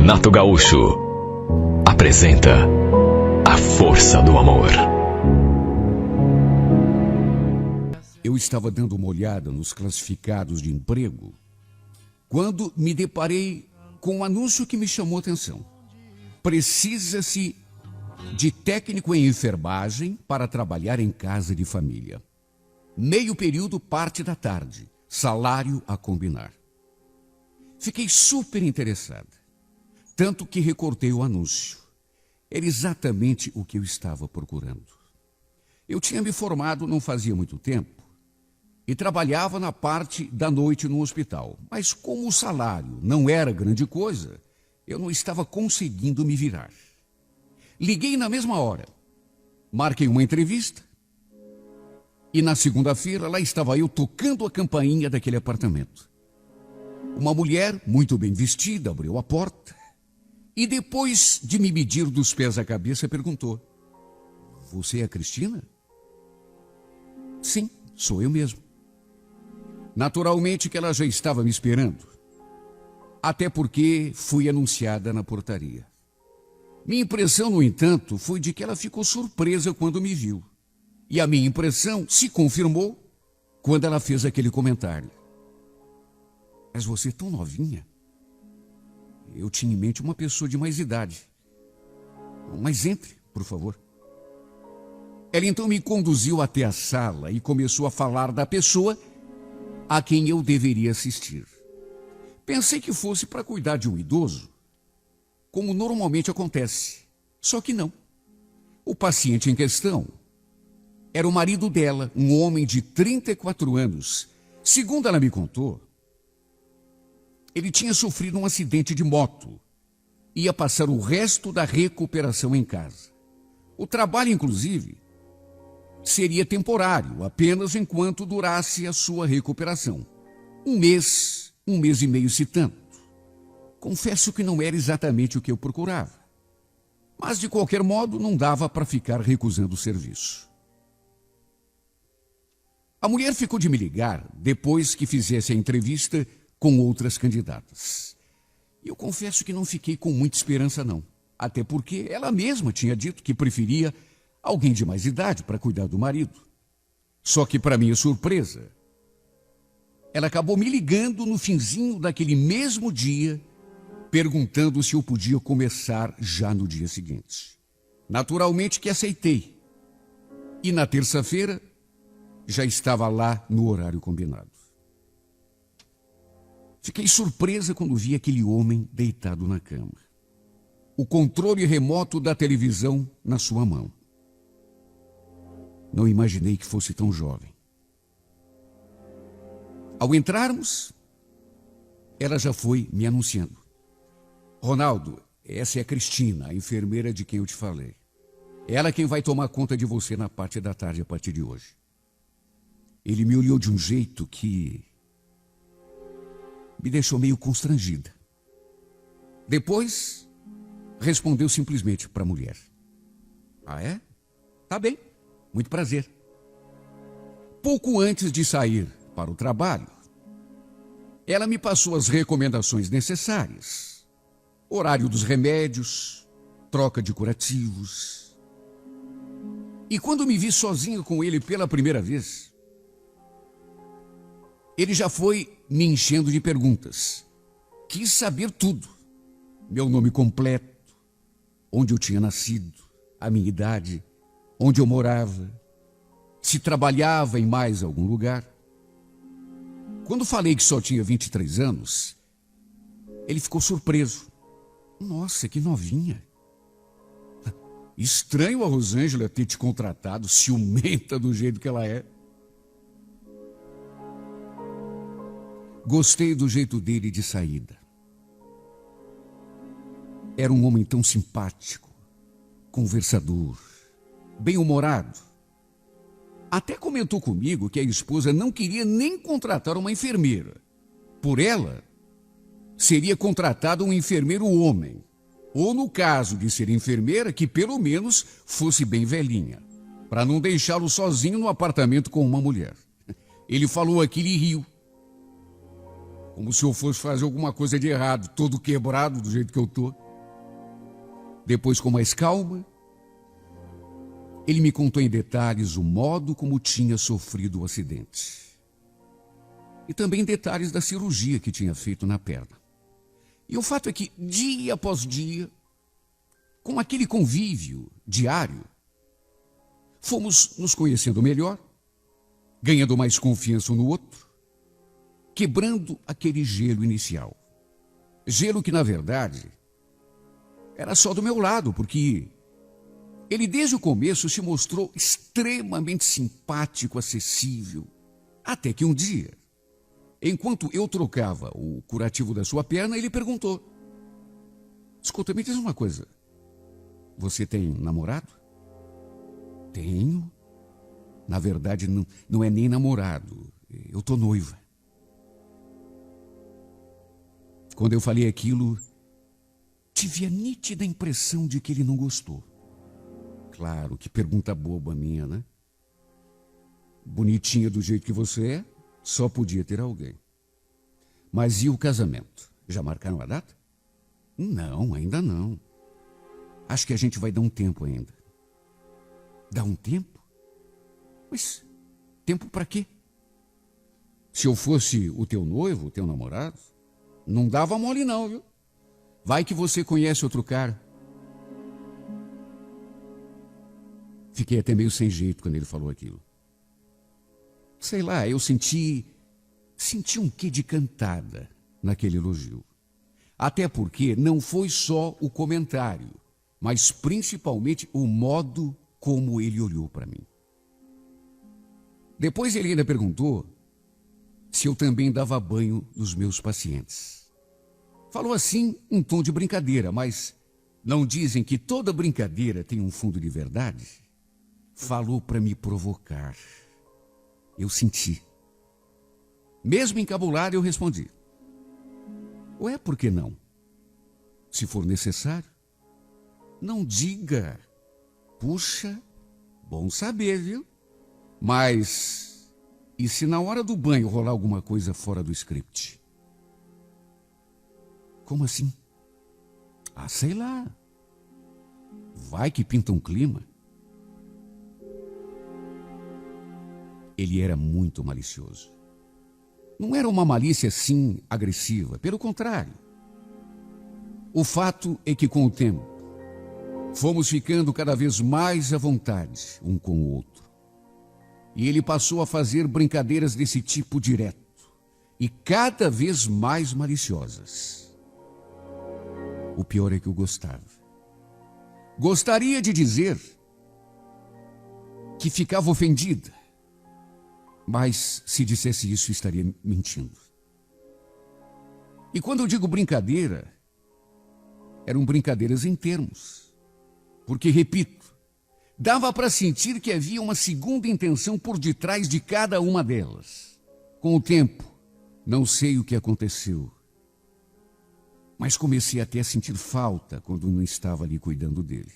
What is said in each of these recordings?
Renato Gaúcho apresenta A Força do Amor. Eu estava dando uma olhada nos classificados de emprego quando me deparei com um anúncio que me chamou a atenção. Precisa-se de técnico em enfermagem para trabalhar em casa de família. Meio período, parte da tarde. Salário a combinar. Fiquei super interessada. Tanto que recortei o anúncio. Era exatamente o que eu estava procurando. Eu tinha me formado não fazia muito tempo e trabalhava na parte da noite no hospital. Mas como o salário não era grande coisa, eu não estava conseguindo me virar. Liguei na mesma hora. Marquei uma entrevista. E na segunda-feira, lá estava eu tocando a campainha daquele apartamento. Uma mulher, muito bem vestida, abriu a porta e depois de me medir dos pés à cabeça, perguntou: "Você é a Cristina?" "Sim, sou eu mesmo." Naturalmente que ela já estava me esperando. Até porque fui anunciada na portaria. Minha impressão, no entanto, foi de que ela ficou surpresa quando me viu. E a minha impressão se confirmou quando ela fez aquele comentário: "Mas você é tão novinha." Eu tinha em mente uma pessoa de mais idade. "Mas entre, por favor." Ela então me conduziu até a sala e começou a falar da pessoa a quem eu deveria assistir. Pensei que fosse para cuidar de um idoso, como normalmente acontece. Só que não. O paciente em questão era o marido dela, um homem de 34 anos. Segundo ela me contou, ele tinha sofrido um acidente de moto. Ia passar o resto da recuperação em casa. O trabalho, inclusive, seria temporário, apenas enquanto durasse a sua recuperação. Um mês e meio se tanto. Confesso que não era exatamente o que eu procurava. Mas, de qualquer modo, não dava para ficar recusando o serviço. A mulher ficou de me ligar depois que fizesse a entrevista com outras candidatas. E eu confesso que não fiquei com muita esperança, não. Até porque ela mesma tinha dito que preferia alguém de mais idade para cuidar do marido. Só que, para minha surpresa, ela acabou me ligando no finzinho daquele mesmo dia, perguntando se eu podia começar já no dia seguinte. Naturalmente que aceitei. E na terça-feira, já estava lá no horário combinado. Fiquei surpresa quando vi aquele homem deitado na cama. O controle remoto da televisão na sua mão. Não imaginei que fosse tão jovem. Ao entrarmos, ela já foi me anunciando: "Ronaldo, essa é a Cristina, a enfermeira de quem eu te falei. Ela é quem vai tomar conta de você na parte da tarde a partir de hoje." Ele me olhou de um jeito que me deixou meio constrangida. Depois, respondeu simplesmente para a mulher: "Ah, é? Tá bem, muito prazer." Pouco antes de sair para o trabalho, ela me passou as recomendações necessárias: horário dos remédios, troca de curativos. E quando me vi sozinho com ele pela primeira vez, ele já foi me enchendo de perguntas. Quis saber tudo: meu nome completo, onde eu tinha nascido, a minha idade, onde eu morava, se trabalhava em mais algum lugar. Quando falei que só tinha 23 anos, ele ficou surpreso. "Nossa, que novinha. Estranho a Rosângela ter te contratado, ciumenta do jeito que ela é." Gostei do jeito dele de saída. Era um homem tão simpático, conversador, bem-humorado. Até comentou comigo que a esposa não queria nem contratar uma enfermeira. Por ela, seria contratado um enfermeiro homem. Ou, no caso de ser enfermeira, que pelo menos fosse bem velhinha, para não deixá-lo sozinho no apartamento com uma mulher. Ele falou aquilo e riu. como se eu fosse fazer alguma coisa de errado, todo quebrado do jeito que eu tô. Depois, com mais calma, ele me contou em detalhes o modo como tinha sofrido o acidente. E também detalhes da cirurgia que tinha feito na perna. E o fato é que, dia após dia, com aquele convívio diário, fomos nos conhecendo melhor, ganhando mais confiança um no outro, quebrando aquele gelo inicial. Gelo que, na verdade, era só do meu lado, porque ele desde o começo se mostrou extremamente simpático, acessível, até que um dia, enquanto eu trocava o curativo da sua perna, ele perguntou: escuta, me diz uma coisa, você tem namorado? Tenho. Na verdade, não é nem namorado, eu tô noiva. Quando eu falei aquilo, tive a nítida impressão de que ele não gostou. Claro, que pergunta boba minha, né? Bonitinha do jeito que você é, só podia ter alguém. Mas e o casamento? Já marcaram a data? Não, ainda não. Acho que a gente vai dar um tempo ainda. Dar um tempo? Mas tempo para quê? Se eu fosse o teu noivo, o teu namorado, não dava mole não, viu? Vai que você conhece outro cara. Fiquei até meio sem jeito quando ele falou aquilo. Sei lá, eu senti um quê de cantada naquele elogio. Até porque não foi só o comentário, mas principalmente o modo como ele olhou para mim. Depois ele ainda perguntou se eu também dava banho nos meus pacientes. Falou assim em tom de brincadeira, mas não dizem que toda brincadeira tem um fundo de verdade? Falou para me provocar. Eu senti. Mesmo encabulado, eu respondi: ué, por que não? Se for necessário. Não diga. Puxa, bom saber, viu? Mas, e se na hora do banho rolar alguma coisa fora do script? Como assim? Ah, sei lá. Vai que pinta um clima. Ele era muito malicioso. Não era uma malícia assim agressiva, pelo contrário. O fato é que com o tempo fomos ficando cada vez mais à vontade um com o outro. E ele passou a fazer brincadeiras desse tipo direto e cada vez mais maliciosas. O pior é que eu gostava. Gostaria de dizer que ficava ofendida, mas se dissesse isso estaria mentindo. E quando eu digo brincadeira, eram brincadeiras em termos. Porque, repito, dava para sentir que havia uma segunda intenção por detrás de cada uma delas. Com o tempo, não sei o que aconteceu, mas comecei até a sentir falta quando não estava ali cuidando dele.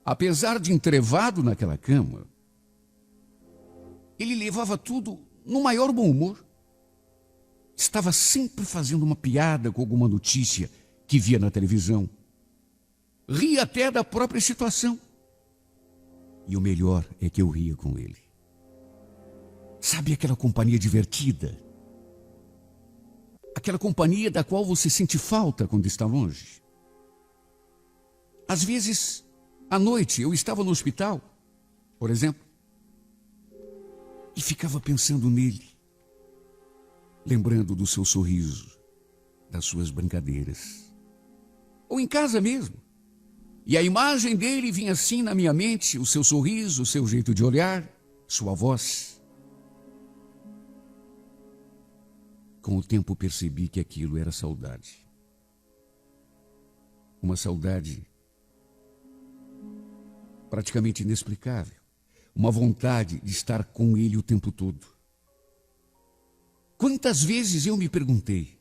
Apesar de entrevado naquela cama, ele levava tudo no maior bom humor. Estava sempre fazendo uma piada com alguma notícia que via na televisão. Ria até da própria situação. E o melhor é que eu ria com ele. Sabe aquela companhia divertida? Aquela companhia da qual você sente falta quando está longe? Às vezes, à noite, eu estava no hospital, por exemplo, e ficava pensando nele, lembrando do seu sorriso, das suas brincadeiras. Ou em casa mesmo. E a imagem dele vinha assim na minha mente, o seu sorriso, o seu jeito de olhar, sua voz. Com o tempo percebi que aquilo era saudade. Uma saudade praticamente inexplicável. Uma vontade de estar com ele o tempo todo. Quantas vezes eu me perguntei: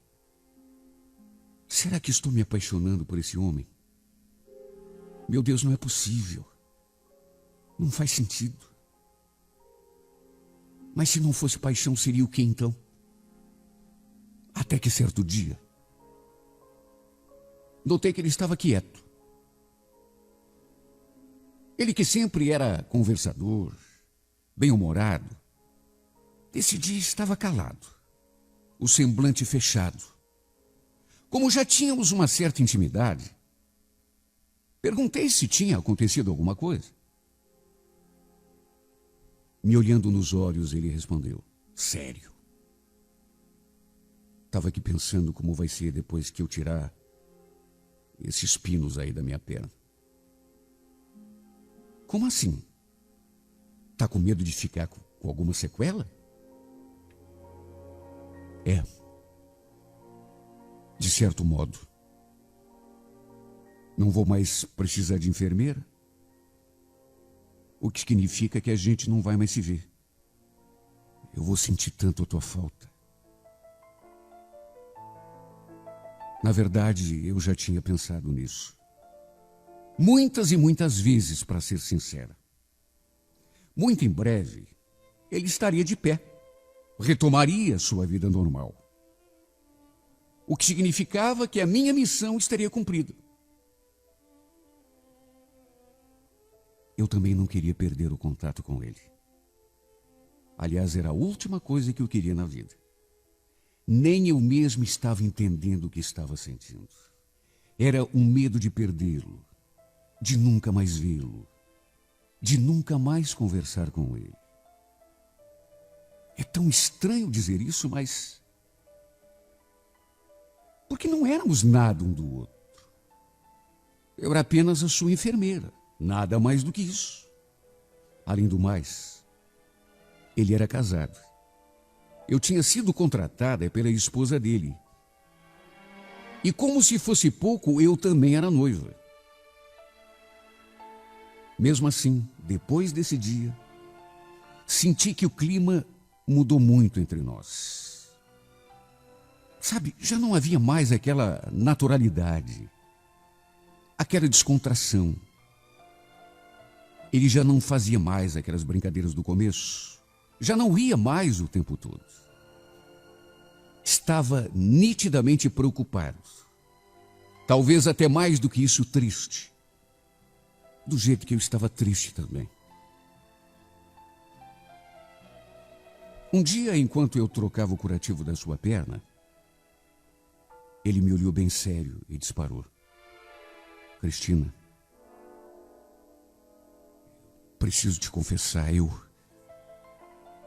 será que estou me apaixonando por esse homem? Meu Deus, não é possível. Não faz sentido. Mas se não fosse paixão, seria o que então? Até que certo dia, notei que ele estava quieto. Ele que sempre era conversador, bem-humorado, esse dia estava calado, o semblante fechado. Como já tínhamos uma certa intimidade, perguntei se tinha acontecido alguma coisa. Me olhando nos olhos, ele respondeu: sério. Estava aqui pensando como vai ser depois que eu tirar esses pinos aí da minha perna. Como assim? Tá com medo de ficar com alguma sequela? É. De certo modo. Não vou mais precisar de enfermeira. O que significa que a gente não vai mais se ver. Eu vou sentir tanto a tua falta. Na verdade, eu já tinha pensado nisso. Muitas e muitas vezes, para ser sincera. Muito em breve, ele estaria de pé. Retomaria sua vida normal. O que significava que a minha missão estaria cumprida. Eu também não queria perder o contato com ele. Aliás, era a última coisa que eu queria na vida. Nem eu mesmo estava entendendo o que estava sentindo. Era um medo de perdê-lo, de nunca mais vê-lo, de nunca mais conversar com ele. É tão estranho dizer isso, mas... porque não éramos nada um do outro. Eu era apenas a sua enfermeira, nada mais do que isso. Além do mais, ele era casado. Eu tinha sido contratada pela esposa dele. E como se fosse pouco, eu também era noiva. Mesmo assim, depois desse dia, senti que o clima mudou muito entre nós. Sabe, já não havia mais aquela naturalidade, aquela descontração. Ele já não fazia mais aquelas brincadeiras do começo. Já não ria mais o tempo todo. Estava nitidamente preocupado. Talvez até mais do que isso, triste. Do jeito que eu estava triste também. Um dia, enquanto eu trocava o curativo da sua perna, ele me olhou bem sério e disparou: Cristina, preciso te confessar, eu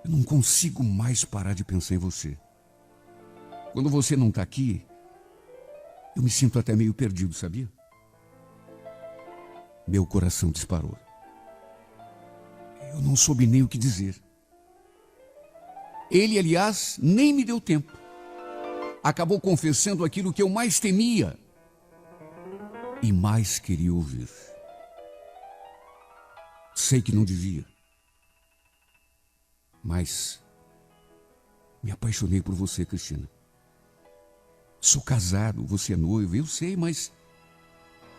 não consigo mais parar de pensar em você. Quando você não está aqui, eu me sinto até meio perdido, sabia? Meu coração disparou. Eu não soube nem o que dizer. Ele, aliás, nem me deu tempo. Acabou confessando aquilo que eu mais temia e mais queria ouvir. Sei que não devia, mas me apaixonei por você, Cristina. Sou casado, você é noivo, eu sei, mas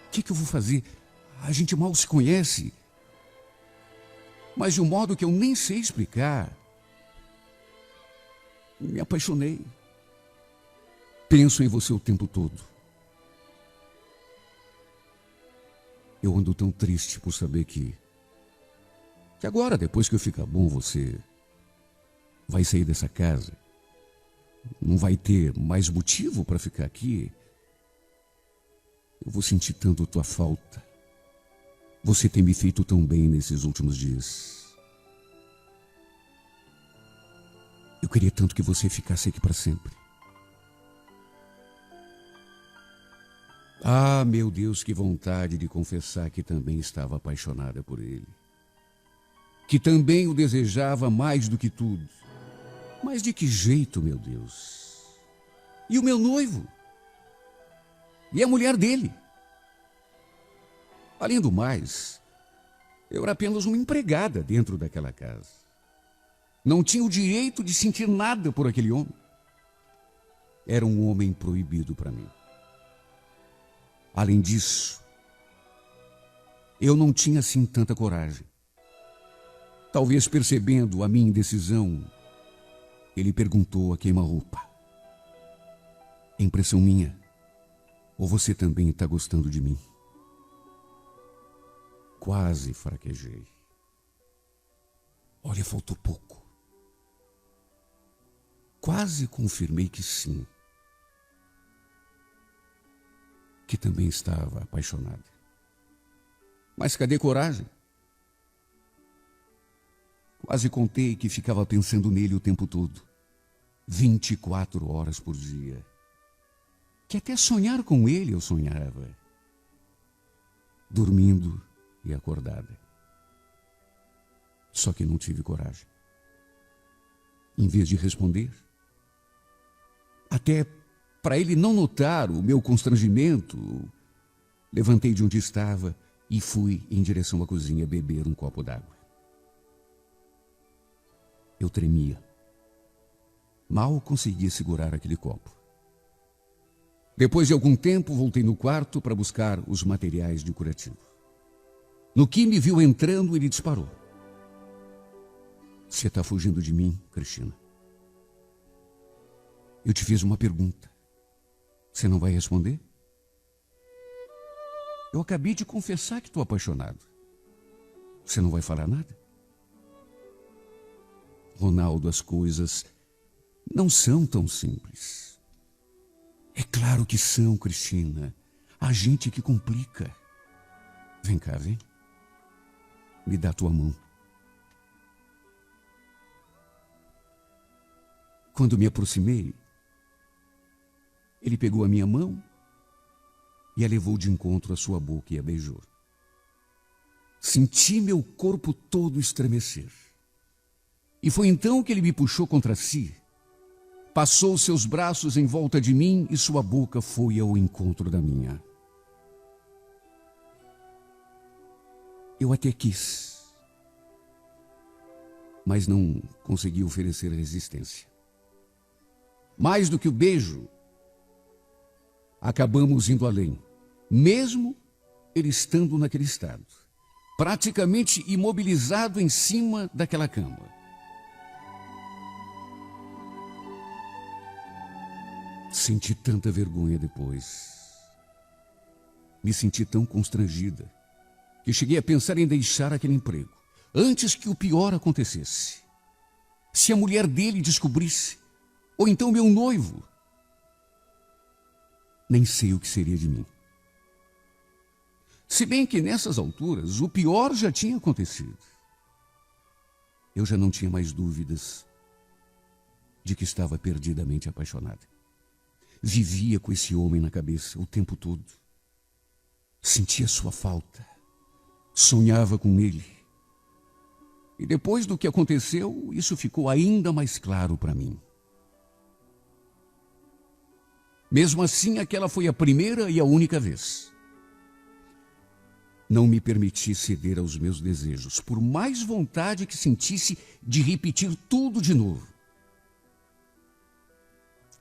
o que eu vou fazer? A gente mal se conhece. Mas de um modo que eu nem sei explicar. Me apaixonei. Penso em você o tempo todo. Eu ando tão triste por saber que agora, depois que eu ficar bom, você vai sair dessa casa. Não vai ter mais motivo para ficar aqui. Eu vou sentir tanto a tua falta. Você tem me feito tão bem nesses últimos dias. Eu queria tanto que você ficasse aqui para sempre. Ah, meu Deus, que vontade de confessar que também estava apaixonada por ele. Que também o desejava mais do que tudo. Mas de que jeito, meu Deus? E o meu noivo? E a mulher dele? Além do mais, eu era apenas uma empregada dentro daquela casa. Não tinha o direito de sentir nada por aquele homem. Era um homem proibido para mim. Além disso, eu não tinha assim tanta coragem. Talvez percebendo a minha indecisão, ele perguntou a queima-roupa: É impressão minha? Ou você também está gostando de mim? Quase fraquejei. Olha, faltou pouco. Quase confirmei que sim. Que também estava apaixonada. Mas cadê coragem? Quase contei que ficava pensando nele o tempo todo. 24 horas por dia. Que até sonhar com ele eu sonhava. Dormindo e acordada. Só que não tive coragem. Em vez de responder, até para ele não notar o meu constrangimento, levantei de onde estava e fui em direção à cozinha beber um copo d'água. Eu tremia. Mal conseguia segurar aquele copo. Depois de algum tempo, voltei no quarto para buscar os materiais de curativo. No que me viu entrando, ele disparou. Você está fugindo de mim, Cristina? Eu te fiz uma pergunta. Você não vai responder? Eu acabei de confessar que estou apaixonado. Você não vai falar nada? Ronaldo, as coisas não são tão simples. É claro que são, Cristina. A gente que complica. Vem cá, vem. Me dá tua mão. Quando me aproximei, ele pegou a minha mão e a levou de encontro à sua boca e a beijou. Senti meu corpo todo estremecer. E foi então que ele me puxou contra si, passou seus braços em volta de mim e sua boca foi ao encontro da minha. Eu até quis, mas não consegui oferecer resistência. Mais do que o beijo, acabamos indo além, mesmo ele estando naquele estado, praticamente imobilizado em cima daquela cama. Senti tanta vergonha depois. Me senti tão constrangida que cheguei a pensar em deixar aquele emprego, antes que o pior acontecesse. Se a mulher dele descobrisse, ou então meu noivo, nem sei o que seria de mim. Se bem que nessas alturas o pior já tinha acontecido. Eu já não tinha mais dúvidas de que estava perdidamente apaixonada. Vivia com esse homem na cabeça o tempo todo. Sentia sua falta. Sonhava com ele. E depois do que aconteceu, isso ficou ainda mais claro para mim. Mesmo assim, aquela foi a primeira e a única vez. Não me permiti ceder aos meus desejos, por mais vontade que sentisse de repetir tudo de novo.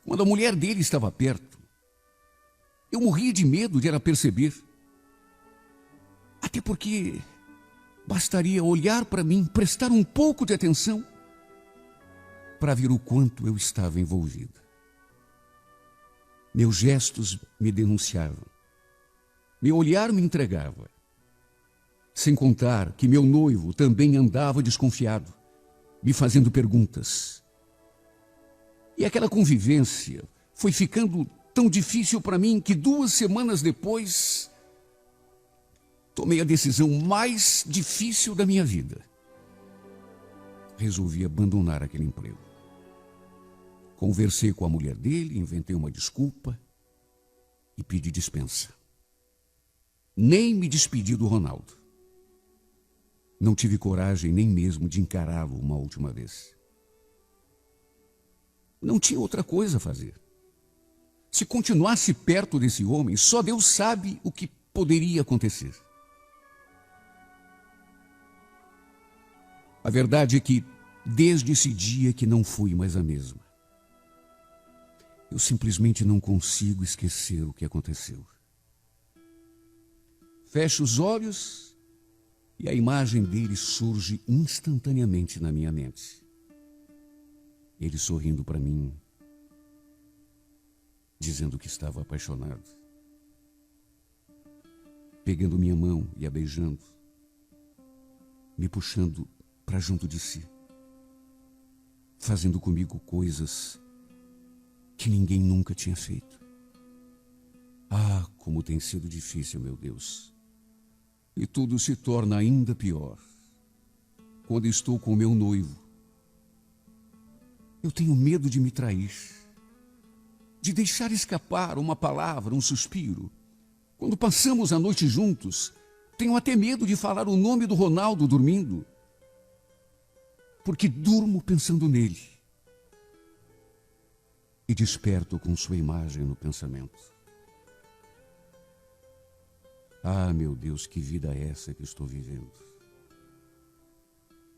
Quando a mulher dele estava perto, eu morria de medo de ela perceber. Até porque bastaria olhar para mim, prestar um pouco de atenção, para ver o quanto eu estava envolvida. Meus gestos me denunciavam. Meu olhar me entregava. Sem contar que meu noivo também andava desconfiado, me fazendo perguntas. E aquela convivência foi ficando tão difícil para mim que 2 semanas depois tomei a decisão mais difícil da minha vida. Resolvi abandonar aquele emprego. Conversei com a mulher dele, inventei uma desculpa e pedi dispensa. Nem me despedi do Ronaldo. Não tive coragem nem mesmo de encará-lo uma última vez. Não tinha outra coisa a fazer. Se continuasse perto desse homem, só Deus sabe o que poderia acontecer. A verdade é que, desde esse dia que não fui mais a mesma. Eu simplesmente não consigo esquecer o que aconteceu. Fecho os olhos e a imagem dele surge instantaneamente na minha mente. Ele sorrindo para mim, dizendo que estava apaixonado, pegando minha mão e a beijando, me puxando para junto de si, fazendo comigo coisas que ninguém nunca tinha feito. Ah, como tem sido difícil, meu Deus. E tudo se torna ainda pior quando estou com meu noivo. Eu tenho medo de me trair, de deixar escapar uma palavra, um suspiro. Quando passamos a noite juntos, tenho até medo de falar o nome do Ronaldo dormindo, porque durmo pensando nele e desperto com sua imagem no pensamento. Ah, meu Deus, que vida é essa que estou vivendo?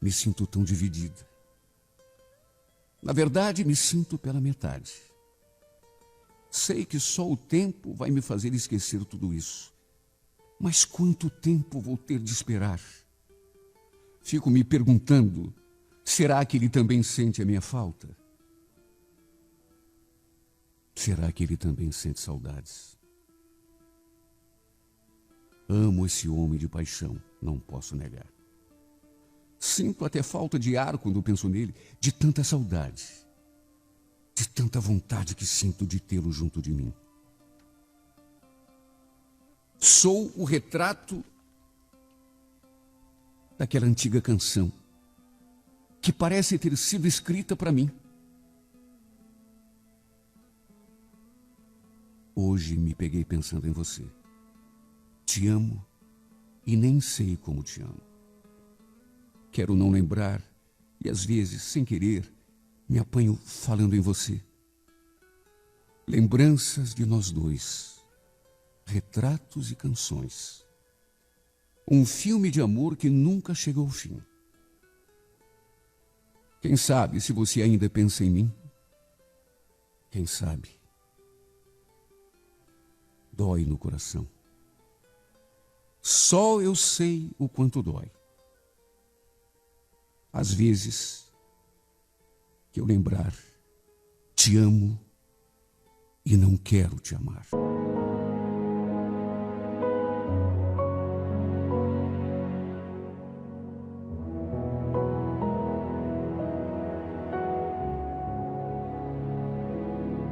Me sinto tão dividida. Na verdade, me sinto pela metade. Sei que só o tempo vai me fazer esquecer tudo isso. Mas quanto tempo vou ter de esperar? Fico me perguntando, será que ele também sente a minha falta? Será que ele também sente saudades? Amo esse homem de paixão, não posso negar. Sinto até falta de ar quando penso nele, de tanta saudade, de tanta vontade que sinto de tê-lo junto de mim. Sou o retrato daquela antiga canção que parece ter sido escrita para mim. Hoje me peguei pensando em você. Te amo e nem sei como te amo. Quero não lembrar e às vezes, sem querer, me apanho falando em você. Lembranças de nós dois, retratos e canções. Um filme de amor que nunca chegou ao fim. Quem sabe se você ainda pensa em mim? Quem sabe? Dói no coração. Só eu sei o quanto dói. Às vezes, que eu lembrar, te amo e não quero te amar.